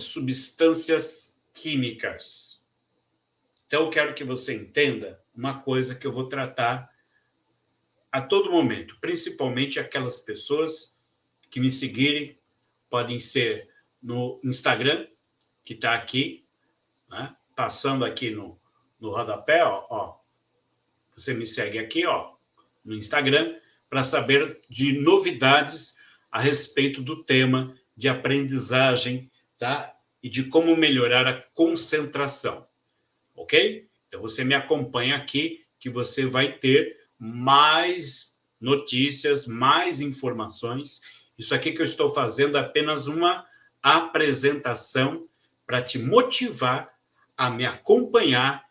substâncias químicas. Então, eu quero que você entenda uma coisa que eu vou tratar a todo momento, principalmente aquelas pessoas que me seguirem, podem ser no Instagram, que está aqui, né? Passando aqui no rodapé, ó. Você me segue aqui, ó, no Instagram, para saber de novidades a respeito do tema de aprendizagem, tá? E de como melhorar a concentração, ok? Então, você me acompanha aqui, que você vai ter mais notícias, mais informações. Isso aqui que eu estou fazendo é apenas uma apresentação para te motivar a me acompanhar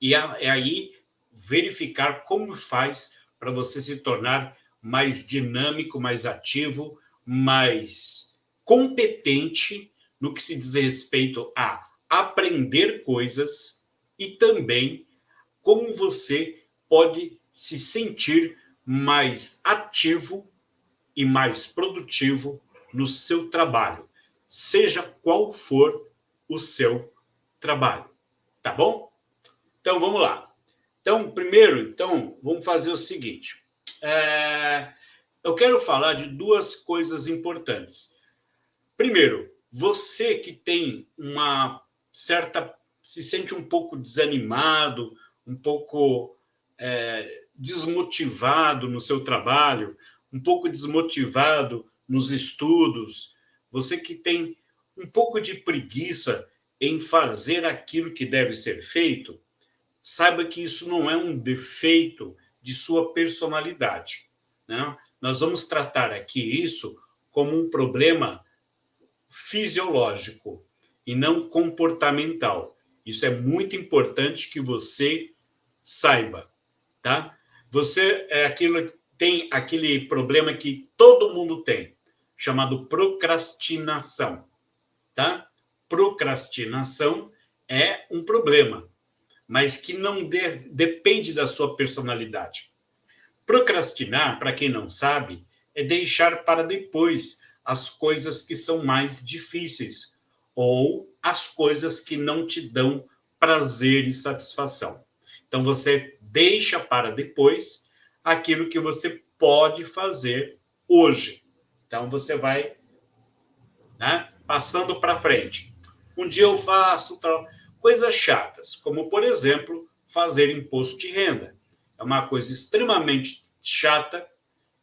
e aí verificar como faz para você se tornar mais dinâmico, mais ativo, mais competente no que se diz respeito a aprender coisas e também como você pode se sentir mais ativo e mais produtivo no seu trabalho, seja qual for o seu trabalho, tá bom? Então, vamos lá. Então, primeiro, vamos fazer o seguinte. Eu quero falar de duas coisas importantes. Primeiro, você que tem uma certa... se sente um pouco desanimado, um pouco desmotivado no seu trabalho, um pouco desmotivado nos estudos, você que tem um pouco de preguiça em fazer aquilo que deve ser feito, saiba que isso não é um defeito de sua personalidade, né? Nós vamos tratar aqui isso como um problema fisiológico e não comportamental. Isso é muito importante que você saiba, tá? Você tem aquele problema que todo mundo tem, chamado procrastinação, tá? Procrastinação é um problema, mas que não depende da sua personalidade. Procrastinar, para quem não sabe, é deixar para depois as coisas que são mais difíceis ou as coisas que não te dão prazer e satisfação. Então, você deixa para depois aquilo que você pode fazer hoje. Então, você vai, né, passando para frente. Um dia eu faço coisas chatas, como, por exemplo, fazer imposto de renda. É uma coisa extremamente chata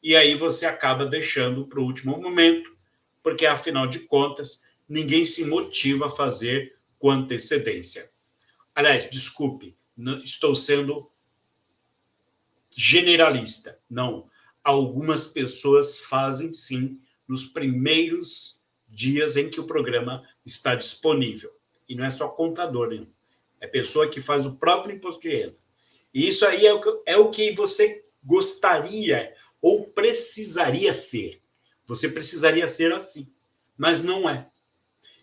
e aí você acaba deixando para o último momento, porque, afinal de contas, ninguém se motiva a fazer com antecedência. Aliás, desculpe, estou sendo generalista. Não. Algumas pessoas fazem, sim, nos primeiros dias em que o programa está disponível. E não é só contador nenhum. É pessoa que faz o próprio imposto de renda. E isso aí é o que você gostaria ou precisaria ser. Você precisaria ser assim, mas não é.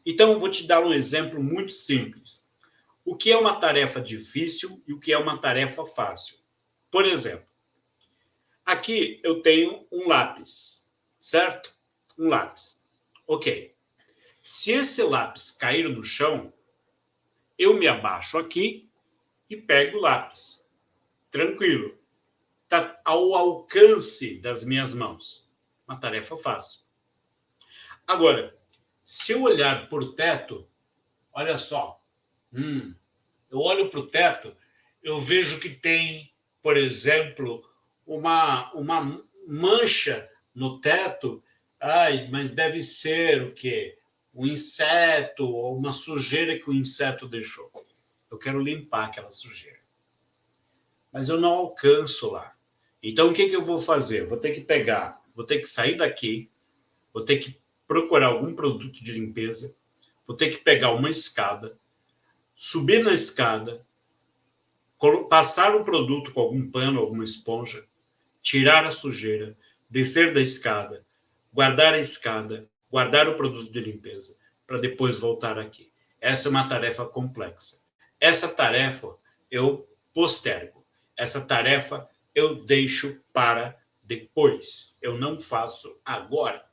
Então, eu vou te dar um exemplo muito simples. O que é uma tarefa difícil e o que é uma tarefa fácil? Por exemplo, aqui eu tenho um lápis, certo? Um lápis. Ok. Se esse lápis cair no chão, eu me abaixo aqui e pego o lápis. Tranquilo. Está ao alcance das minhas mãos. Uma tarefa fácil. Agora, se eu olhar para o teto, olha só. Eu olho para o teto, eu vejo que tem, por exemplo, uma mancha no teto. Ai, mas deve ser o quê? Um inseto ou uma sujeira que o inseto deixou. Eu quero limpar aquela sujeira. Mas eu não alcanço lá. Então, o que eu vou fazer? Vou ter que sair daqui, vou ter que procurar algum produto de limpeza, vou ter que pegar uma escada, subir na escada, passar o produto com algum pano, alguma esponja, tirar a sujeira, descer da escada, guardar a escada, guardar o produto de limpeza, para depois voltar aqui. Essa é uma tarefa complexa. Essa tarefa eu postergo. Essa tarefa eu deixo para depois. Eu não faço agora.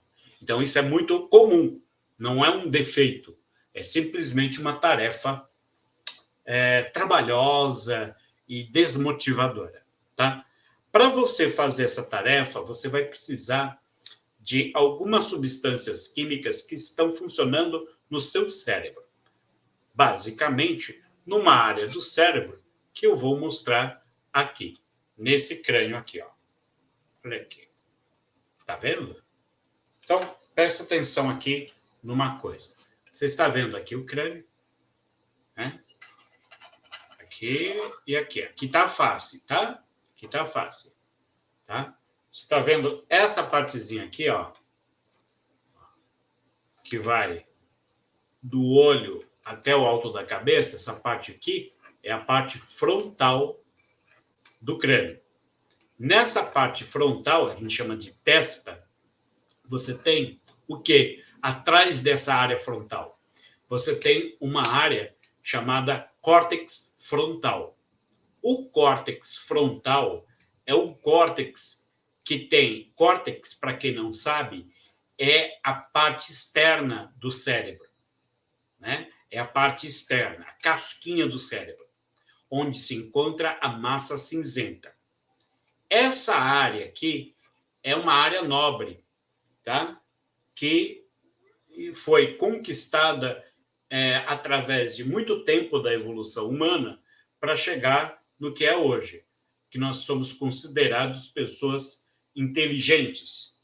Então, isso é muito comum. Não é um defeito. É simplesmente uma tarefa trabalhosa e desmotivadora, tá? Para você fazer essa tarefa, você vai precisar de algumas substâncias químicas que estão funcionando no seu cérebro. Basicamente, numa área do cérebro que eu vou mostrar aqui, nesse crânio aqui, ó. Olha aqui. Tá vendo? Então, presta atenção aqui numa coisa. Você está vendo aqui o crânio, né? Aqui e aqui. Aqui tá a face, tá? Aqui tá a face, tá? Você está vendo essa partezinha aqui, ó, que vai do olho até o alto da cabeça, essa parte aqui é a parte frontal do crânio. Nessa parte frontal, a gente chama de testa, você tem o quê? Atrás dessa área frontal, você tem uma área chamada córtex frontal. O córtex frontal é um córtex que tem... Córtex, para quem não sabe, é a parte externa do cérebro, né? É a parte externa, a casquinha do cérebro, onde se encontra a massa cinzenta. Essa área aqui é uma área nobre, tá? Que foi conquistada através de muito tempo da evolução humana para chegar no que é hoje, que nós somos considerados pessoas inteligentes.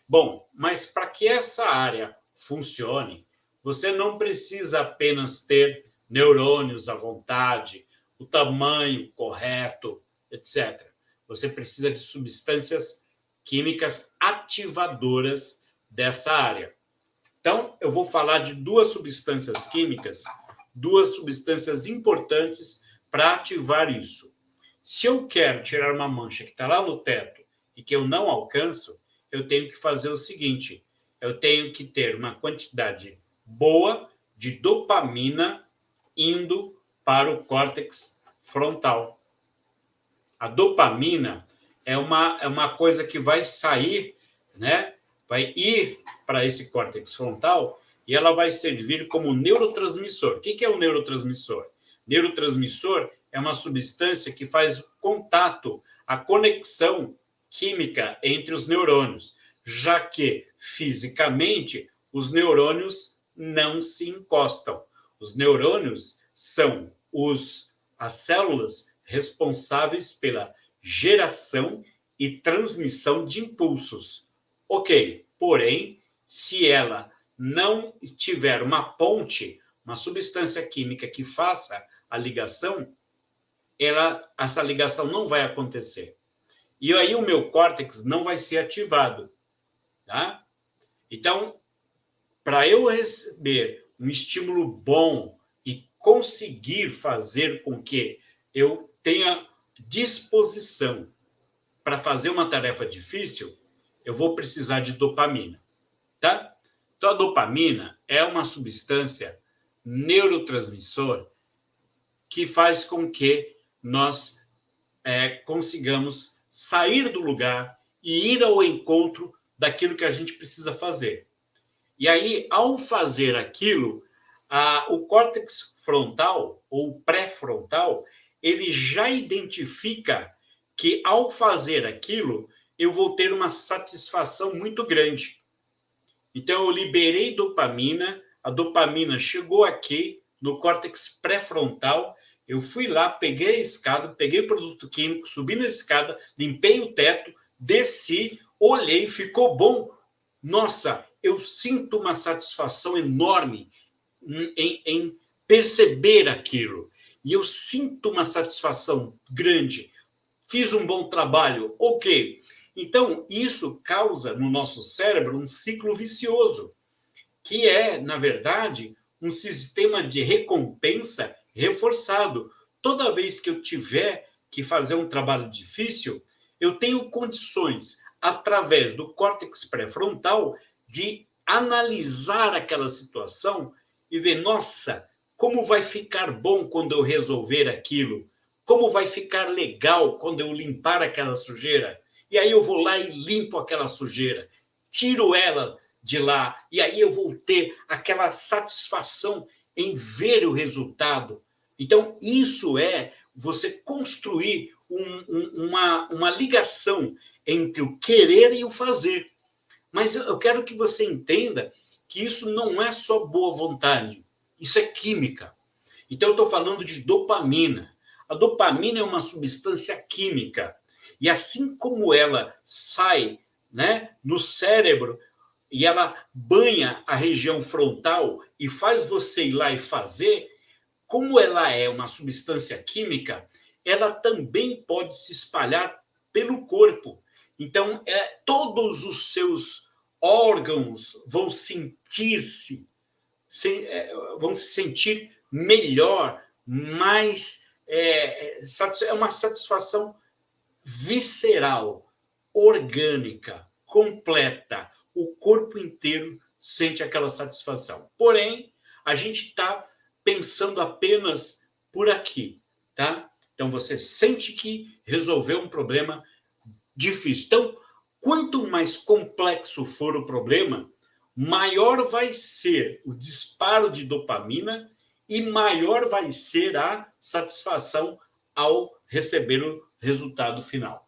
Bom, mas para que essa área funcione, você não precisa apenas ter neurônios à vontade, o tamanho correto, etc. Você precisa de substâncias químicas ativadoras dessa área. Então, eu vou falar de duas substâncias químicas, duas substâncias importantes para ativar isso. Se eu quero tirar uma mancha que está lá no teto e que eu não alcanço, eu tenho que fazer o seguinte: eu tenho que ter uma quantidade boa de dopamina indo para o córtex frontal. A dopamina é uma coisa que vai sair, né? Vai ir para esse córtex frontal e ela vai servir como neurotransmissor. O que é o neurotransmissor? Neurotransmissor é uma substância que faz contato, a conexão química entre os neurônios, já que fisicamente os neurônios não se encostam. Os neurônios são as células responsáveis pela geração e transmissão de impulsos. Ok, porém, se ela não tiver uma ponte, uma substância química que faça a ligação, essa ligação não vai acontecer. E aí o meu córtex não vai ser ativado, tá? Então, para eu receber um estímulo bom e conseguir fazer com que eu tenha disposição para fazer uma tarefa difícil, eu vou precisar de dopamina, tá? Então, a dopamina é uma substância neurotransmissor que faz com que nós consigamos sair do lugar e ir ao encontro daquilo que a gente precisa fazer. E aí, ao fazer aquilo, o córtex frontal, ou pré-frontal, ele já identifica que, ao fazer aquilo, eu vou ter uma satisfação muito grande. Então, eu liberei dopamina, a dopamina chegou aqui no córtex pré-frontal, eu fui lá, peguei a escada, peguei produto químico, subi na escada, limpei o teto, desci, olhei, ficou bom. Nossa, eu sinto uma satisfação enorme em perceber aquilo. E eu sinto uma satisfação grande. Fiz um bom trabalho, ok. Então, isso causa no nosso cérebro um ciclo vicioso, que é, na verdade, um sistema de recompensa reforçado. Toda vez que eu tiver que fazer um trabalho difícil, eu tenho condições, através do córtex pré-frontal, de analisar aquela situação e ver, nossa, como vai ficar bom quando eu resolver aquilo? Como vai ficar legal quando eu limpar aquela sujeira? E aí eu vou lá e limpo aquela sujeira, tiro ela de lá, e aí eu vou ter aquela satisfação em ver o resultado. Então, isso é você construir uma ligação entre o querer e o fazer. Mas eu quero que você entenda que isso não é só boa vontade, isso é química. Então, eu estou falando de dopamina. A dopamina é uma substância química. E assim como ela sai, né, no cérebro e ela banha a região frontal e faz você ir lá e fazer, como ela é uma substância química, ela também pode se espalhar pelo corpo. Então, todos os seus órgãos vão sentir-se, vão se sentir melhor, mais. É uma satisfação visceral, orgânica, completa. O corpo inteiro sente aquela satisfação. Porém, a gente está pensando apenas por aqui, tá? Então, você sente que resolveu um problema difícil. Então, quanto mais complexo for o problema, maior vai ser o disparo de dopamina e maior vai ser a satisfação ao receber o resultado final.